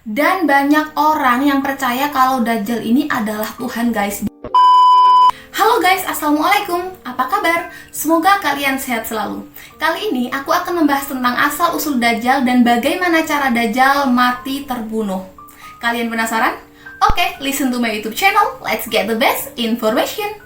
Dan banyak orang yang percaya kalau Dajjal ini adalah Tuhan, guys. Halo guys, Assalamualaikum. Apa kabar? Semoga kalian sehat selalu. Kali ini aku akan membahas tentang asal-usul Dajjal dan bagaimana cara Dajjal mati terbunuh. Kalian penasaran? Oke, listen to my YouTube channel. Let's get the best information.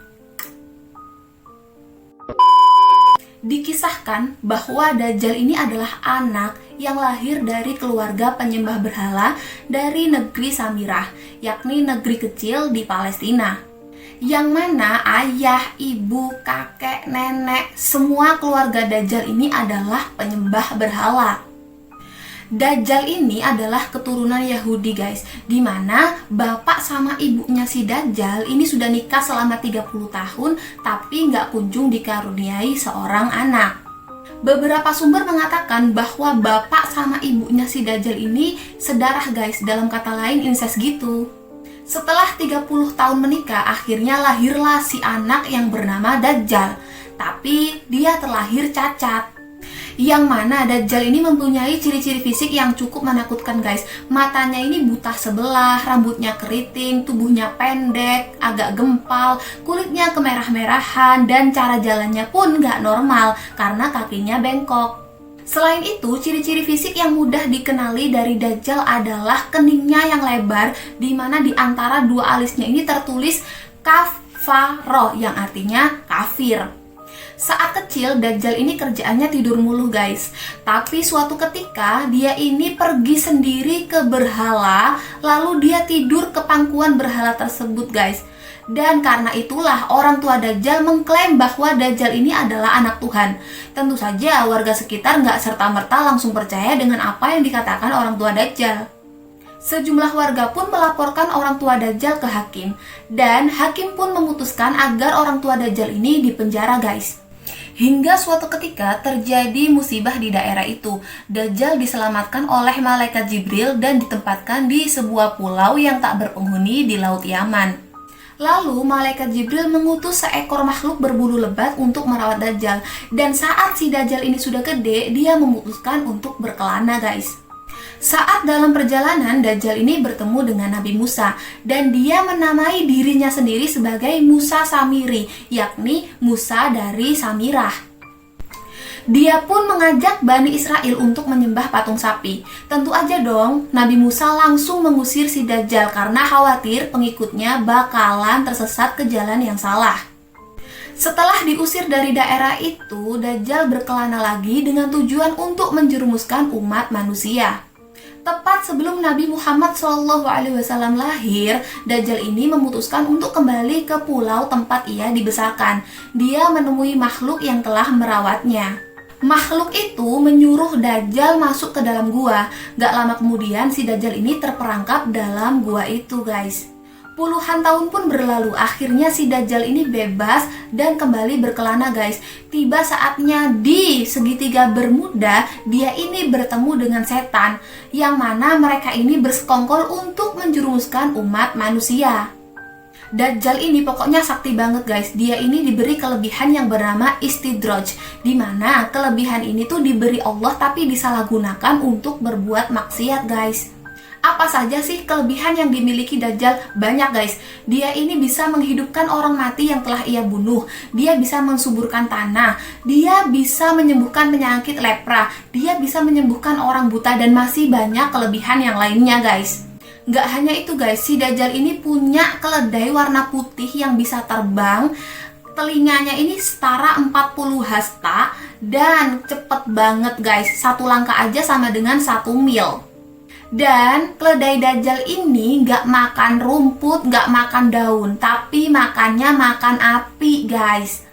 Dikisahkan bahwa Dajjal ini adalah anak yang lahir dari keluarga penyembah berhala dari negeri Samirah, yakni negeri kecil di Palestina. Yang mana ayah, ibu, kakek, nenek, semua keluarga Dajjal ini adalah penyembah berhala. Dajjal ini adalah keturunan Yahudi, guys, dimana bapak sama ibunya si Dajjal ini sudah nikah selama 30 tahun tapi nggak kunjung dikaruniai seorang anak. Beberapa sumber mengatakan bahwa bapak sama ibunya si Dajjal ini sedarah, guys, dalam kata lain incest gitu. Setelah 30 tahun menikah, akhirnya lahirlah si anak yang bernama Dajjal. Tapi dia terlahir cacat. Yang mana Dajjal ini mempunyai ciri-ciri fisik yang cukup menakutkan, guys. Matanya ini buta sebelah, rambutnya keriting, tubuhnya pendek, agak gempal, kulitnya kemerah-merahan, dan cara jalannya pun nggak normal karena kakinya bengkok. Selain itu, ciri-ciri fisik yang mudah dikenali dari Dajjal adalah keningnya yang lebar, di mana di antara dua alisnya ini tertulis kafaro, yang artinya kafir. Saat kecil, Dajjal ini kerjaannya tidur mulu, guys. Tapi suatu ketika, dia ini pergi sendiri ke berhala, lalu dia tidur ke pangkuan berhala tersebut, guys. Dan karena itulah orang tua Dajjal mengklaim bahwa Dajjal ini adalah anak Tuhan. Tentu saja warga sekitar nggak serta-merta langsung percaya dengan apa yang dikatakan orang tua Dajjal. Sejumlah warga pun melaporkan orang tua Dajjal ke hakim. Dan hakim pun memutuskan agar orang tua Dajjal ini dipenjara, guys. Hingga suatu ketika terjadi musibah di daerah itu. Dajjal diselamatkan oleh malaikat Jibril dan ditempatkan di sebuah pulau yang tak berpenghuni di Laut Yaman. Lalu malaikat Jibril mengutus seekor makhluk berbulu lebat untuk merawat Dajjal. Dan saat si Dajjal ini sudah gede, dia memutuskan untuk berkelana, guys. Saat dalam perjalanan, Dajjal ini bertemu dengan Nabi Musa dan dia menamai dirinya sendiri sebagai Musa Samiri, yakni Musa dari Samirah. Dia pun mengajak Bani Israel untuk menyembah patung sapi. Tentu aja dong, Nabi Musa langsung mengusir si Dajjal karena khawatir pengikutnya bakalan tersesat ke jalan yang salah. Setelah diusir dari daerah itu, Dajjal berkelana lagi dengan tujuan untuk menjerumuskan umat manusia. Tepat sebelum Nabi Muhammad SAW lahir, Dajjal ini memutuskan untuk kembali ke pulau tempat ia dibesarkan. Dia menemui makhluk yang telah merawatnya. Makhluk itu menyuruh Dajjal masuk ke dalam gua. Gak lama kemudian si Dajjal ini terperangkap dalam gua itu, guys. Puluhan tahun pun berlalu, akhirnya si Dajjal ini bebas dan kembali berkelana, guys. Tiba saatnya di segitiga Bermuda, dia ini bertemu dengan setan, yang mana mereka ini bersekongkol untuk menjerumuskan umat manusia. Dajjal ini pokoknya sakti banget, guys. Dia ini diberi kelebihan yang bernama istidraj, dimana kelebihan ini tuh diberi Allah tapi disalahgunakan untuk berbuat maksiat, guys. Apa saja sih kelebihan yang dimiliki Dajjal? Banyak, guys. Dia ini bisa menghidupkan orang mati yang telah ia bunuh. Dia bisa mensuburkan tanah. Dia bisa menyembuhkan penyakit lepra. Dia bisa menyembuhkan orang buta dan masih banyak kelebihan yang lainnya, guys. Nggak hanya itu, guys. Si Dajjal ini punya keledai warna putih yang bisa terbang. Telinganya ini setara 40 hasta dan cepet banget, guys. Satu langkah aja sama dengan 1 mil. Dan keledai Dajjal ini nggak makan rumput, nggak makan daun, tapi makannya makan api, guys.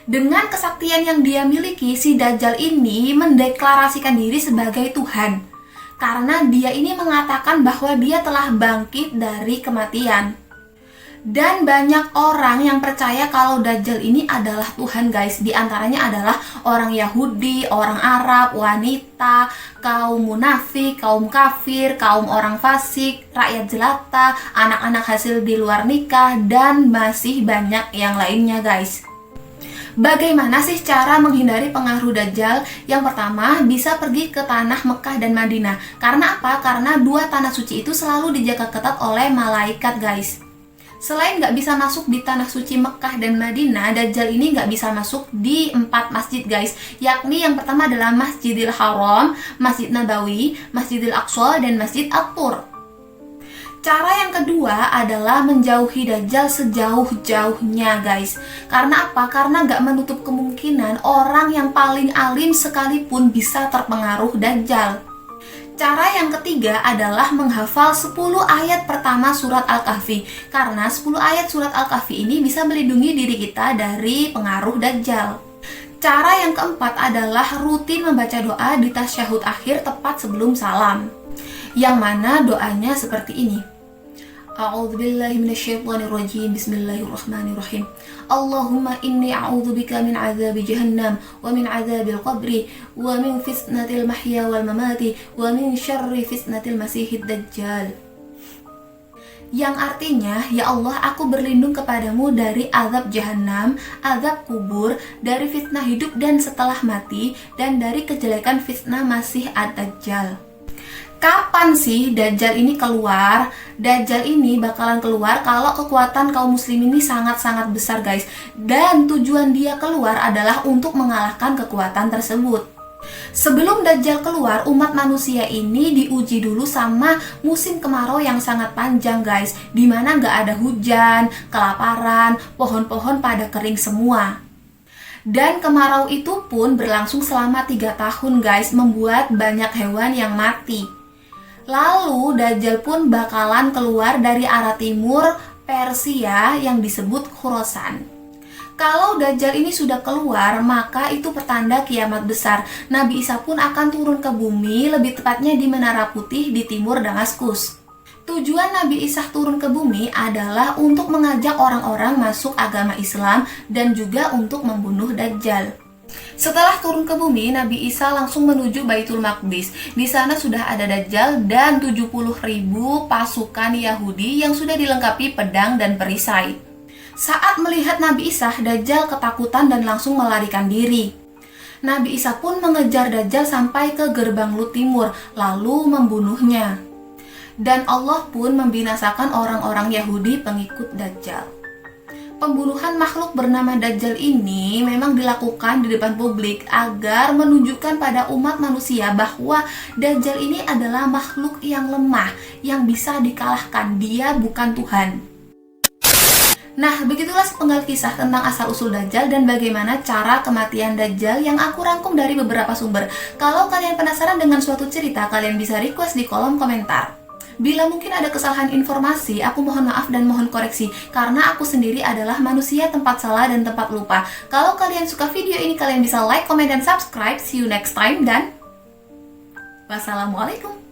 Dengan kesaktian yang dia miliki, si Dajjal ini mendeklarasikan diri sebagai Tuhan. Karena dia ini mengatakan bahwa dia telah bangkit dari kematian. Dan banyak orang yang percaya kalau Dajjal ini adalah Tuhan, guys. Di antaranya adalah orang Yahudi, orang Arab, wanita, kaum munafik, kaum kafir, kaum orang fasik, rakyat jelata, anak-anak hasil di luar nikah, dan masih banyak yang lainnya, guys. Bagaimana sih cara menghindari pengaruh Dajjal? Yang pertama, bisa pergi ke tanah Mekah dan Madinah. Karena apa? Karena dua tanah suci itu selalu dijaga ketat oleh malaikat, guys. Selain nggak bisa masuk di tanah suci Mekah dan Madinah, Dajjal ini nggak bisa masuk di 4 masjid, guys. Yakni yang pertama adalah Masjidil Haram, Masjid Nabawi, Masjidil Aqsa, dan Masjid At-Tur. Cara yang kedua adalah menjauhi Dajjal sejauh-jauhnya, guys. Karena apa? Karena nggak menutup kemungkinan orang yang paling alim sekalipun bisa terpengaruh Dajjal. Cara yang ketiga adalah menghafal 10 ayat pertama surat Al-Kahfi. Karena 10 ayat surat Al-Kahfi ini bisa melindungi diri kita dari pengaruh Dajjal. Cara yang keempat adalah rutin membaca doa di tasyahud akhir tepat sebelum salam. Yang mana doanya seperti ini. A'udzubillahi minasyaitonirrajim. Bismillahirrahmanirrahim. Allahumma inni a'udzubika min azabi jahannam wa min azabil qabri wa min fitnatil mahya wal mamati wa min syarri fitnatil masihid dajjal. Yang artinya, ya Allah, aku berlindung kepadamu dari azab jahanam, azab kubur, dari fitnah hidup dan setelah mati, dan dari kejelekan fitnah Masih ad-Dajjal. Kapan sih Dajjal ini keluar? Dajjal ini bakalan keluar kalau kekuatan kaum muslim ini sangat-sangat besar, guys. Dan tujuan dia keluar adalah untuk mengalahkan kekuatan tersebut. Sebelum Dajjal keluar, umat manusia ini diuji dulu sama musim kemarau yang sangat panjang, guys. Dimana nggak ada hujan, kelaparan, pohon-pohon pada kering semua. Dan kemarau itu pun berlangsung selama 3 tahun, guys, membuat banyak hewan yang mati. Lalu Dajjal pun bakalan keluar dari arah timur Persia yang disebut Khurasan. Kalau Dajjal ini sudah keluar, maka itu pertanda kiamat besar. Nabi Isa pun akan turun ke bumi, lebih tepatnya di Menara Putih di timur Damaskus. Tujuan Nabi Isa turun ke bumi adalah untuk mengajak orang-orang masuk agama Islam dan juga untuk membunuh Dajjal. Setelah turun ke bumi, Nabi Isa langsung menuju Baitul Maqdis. Di sana sudah ada Dajjal dan 70.000 pasukan Yahudi yang sudah dilengkapi pedang dan perisai. Saat melihat Nabi Isa, Dajjal ketakutan dan langsung melarikan diri. Nabi Isa pun mengejar Dajjal sampai ke gerbang Lut Timur, lalu membunuhnya. Dan Allah pun membinasakan orang-orang Yahudi pengikut Dajjal. Pembunuhan makhluk bernama Dajjal ini memang dilakukan di depan publik agar menunjukkan pada umat manusia bahwa Dajjal ini adalah makhluk yang lemah, yang bisa dikalahkan. Dia bukan Tuhan. Nah, begitulah sepenggal kisah tentang asal-usul Dajjal dan bagaimana cara kematian Dajjal yang aku rangkum dari beberapa sumber. Kalau kalian penasaran dengan suatu cerita, kalian bisa request di kolom komentar. Bila mungkin ada kesalahan informasi, aku mohon maaf dan mohon koreksi, karena aku sendiri adalah manusia tempat salah dan tempat lupa. Kalau kalian suka video ini, kalian bisa like, comment, dan subscribe. See you next time, dan wassalamualaikum.